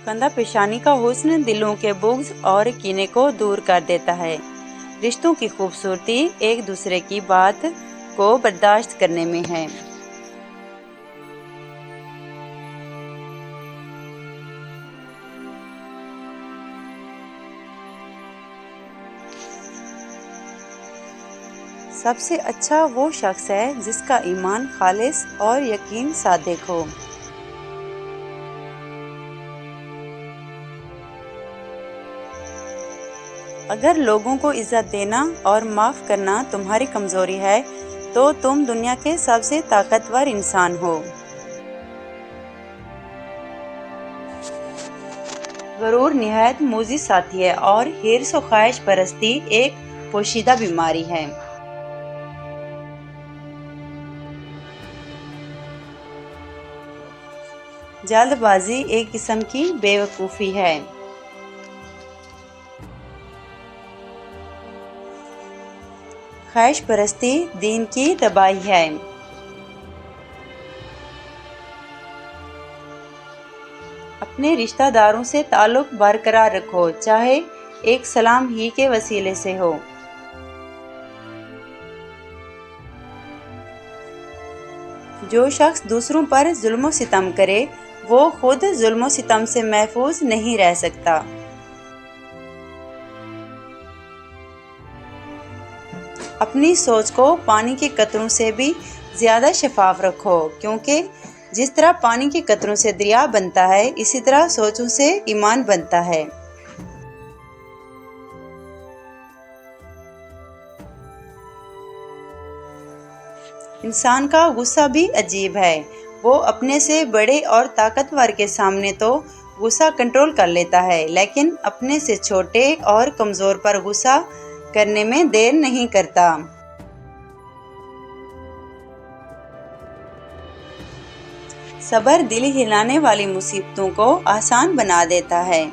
कंधा पेशानी का हुस्न दिलों के बुग़्ज़ और कीने को दूर कर देता है। रिश्तों की खूबसूरती एक दूसरे की बात को बर्दाश्त करने में है। सबसे अच्छा वो शख्स है जिसका ईमान खालिस और यकीन सादिक हो। अगर लोगों को इज्जत देना और माफ़ करना तुम्हारी कमज़ोरी है तो तुम दुनिया के सबसे ताकतवर इंसान हो। गरूर निहायत मूज़ी साथी है और हिर्स और ख्वाहिश परस्ती एक पोशीदा बीमारी है। जल्दबाजी एक किस्म की बेवकूफ़ी है। ख्वाहिश परस्ती दीन की तबाही है। अपने रिश्तेदारों से ताल्लुक़ बरकरार रखो, चाहे एक सलाम ही के वसीले से हो। जो शख्स दूसरों पर जुल्म सितम करे वो खुद जुल्म सितम से महफूज नहीं रह सकता। अपनी सोच को पानी के कतरों से भी ज़्यादा शफाफ रखो, क्योंकि जिस तरह पानी के कतरों से दरिया बनता है इसी तरह सोचों से ईमान बनता है। इंसान का गुस्सा भी अजीब है। वो अपने से बड़े और ताकतवर के सामने तो गुस्सा कंट्रोल कर लेता है, लेकिन अपने से छोटे और कमज़ोर पर गुस्सा करने में देर नहीं करता। सब्र दिल हिलाने वाली मुसीबतों को आसान बना देता है।